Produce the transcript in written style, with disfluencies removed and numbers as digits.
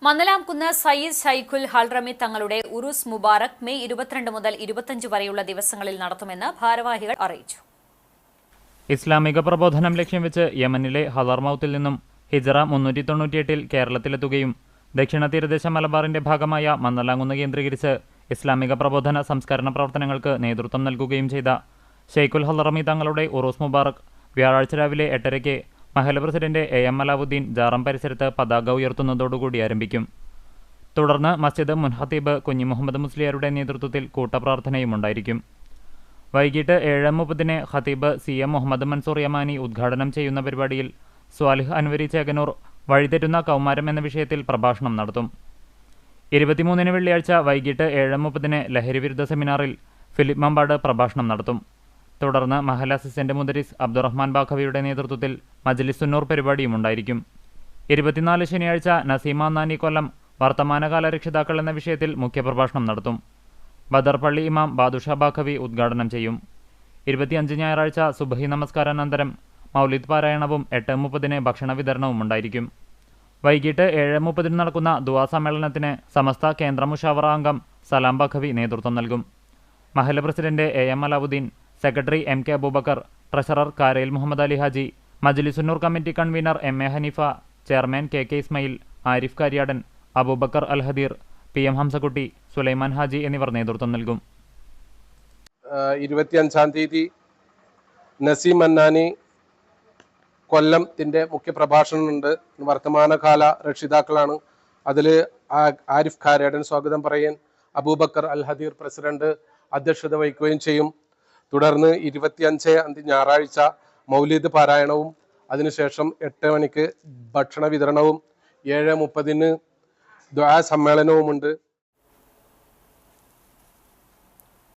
മന്നലാംകുന്ന് സയ്യിദ് ഷൈഖുൽ ഹൽറമി തങ്ങളുടെ ഉറൂസ് മുബാറക് മെയ് 22 മുതൽ 25 വരെയുള്ള ദിവസങ്ങളിൽ നടത്തുമെന്ന് ഭാരവാഹികൾ അറിയിച്ചു. ഇസ്ലാമിക പ്രബോധനം ലക്ഷ്യം വെച്ച് യമനിലെ ഹദർമൌത്തിൽ നിന്നും ഹിജറ 398 കേരളത്തിലെത്തുകയും ദക്ഷിണ തീരദേശ മലബാറിന്റെ ഭാഗമായ മന്നലാംകുന്ന് കേന്ദ്രീകരിച്ച് ഇസ്ലാമിക പ്രബോധന സംസ്കരണ പ്രവർത്തനങ്ങൾക്ക് നേതൃത്വം നൽകുകയും ചെയ്ത ഷെയ്ഖുൽ ഹൽറമി തങ്ങളുടെ ഉറൂസ് മുബാറക് വ്യാഴാഴ്ച രാവിലെ 8:30 മഹൽ പ്രസിഡന്റ് AM അലാവുദ്ദീൻ ജാറം പരിസരത്ത് പതാക ഉയർത്തുന്നതോടുകൂടി ആരംഭിക്കും. തുടർന്ന് മസ്ജിദ് മുൻഹത്തീബ് കുഞ്ഞി മുഹമ്മദ് മുസ്ലിയാരുടെ നേതൃത്വത്തിൽ കൂട്ടപ്രാർത്ഥനയും ഉണ്ടായിരിക്കും. വൈകിട്ട് 7:30 ഖത്തീബ് CM മുഹമ്മദ് മൻസൂർ യമാനി ഉദ്ഘാടനം ചെയ്യുന്ന പരിപാടിയിൽ സ്വാലിഹ് അൻവരി ചേകനൂർ വഴിതെറ്റുന്ന കൗമാരം എന്ന വിഷയത്തിൽ പ്രഭാഷണം നടത്തും. 23 വെള്ളിയാഴ്ച വൈകിട്ട് 7:30 ലഹരിവിരുദ്ധ സെമിനാറിൽ ഫിലിപ്പ് മമ്പാട് പ്രഭാഷണം നടത്തും. തുടർന്ന് മഹൽ അസിസ്റ്റന്റ് മുദരിസ് അബ്ദുറഹ്മാൻ ബാഖവിയുടെ നേതൃത്വത്തിൽ മജ്ലിസ് സുന്നൂർ പരിപാടിയും ഉണ്ടായിരിക്കും. 24 ശനിയാഴ്ച നസീമ നാനി കൊല്ലം വർത്തമാനകാല രക്ഷിതാക്കൾ എന്ന വിഷയത്തിൽ മുഖ്യപ്രഭാഷണം നടത്തും. ബദർപള്ളി ഇമാം ബാദുഷ ബാഖവി ഉദ്ഘാടനം ചെയ്യും. 25 ഞായറാഴ്ച സുബഹി നമസ്കാരാനന്തരം മൗലിദ് പാരായണവും 8:30 ഭക്ഷണ വിതരണവും ഉണ്ടായിരിക്കും. വൈകിട്ട് 7:30 നടക്കുന്ന ദുആ സമ്മേളനത്തിന് സമസ്ത കേന്ദ്ര മുഷാവറ അംഗം സലാം ബാഖവി നേതൃത്വം നൽകും. മഹൽ president AM Alauddin, secretary MK Abubakar, treasurer Karayil Muhammad Ali Haji, Majlis Sunnur committee convener MA Haneefa, chairman KK Ismail, Arif Kariyadan, Abubakar Al Hadeer, PM Hamzakutty, Sulaiman Haji എന്നിവർ നേതൃത്വം നൽകും. 25-ാം തീയതി നസീം മന്നാനി കൊല്ലത്തിന്റെ മുഖ്യ പ്രഭാഷണമുണ്ട്. വർത്തമാനകാല രക്ഷിതാക്കളാണ്. അതിൽ ആരിഫ് കാര്യാടൻ സ്വാഗതം പറയാൻ, അബൂബക്കർ അൽ ഹദീർ പ്രസിഡന്റ് അധ്യക്ഷത വഹിക്കുകയും ചെയ്യും. തുടർന്ന് 25 ഞായറാഴ്ച മൗലിദ് പാരായണവും അതിനുശേഷം 8 മണിക്ക് ഭക്ഷണ വിതരണവും 7:30 ദുആ സമ്മേളനവുമുണ്ട്.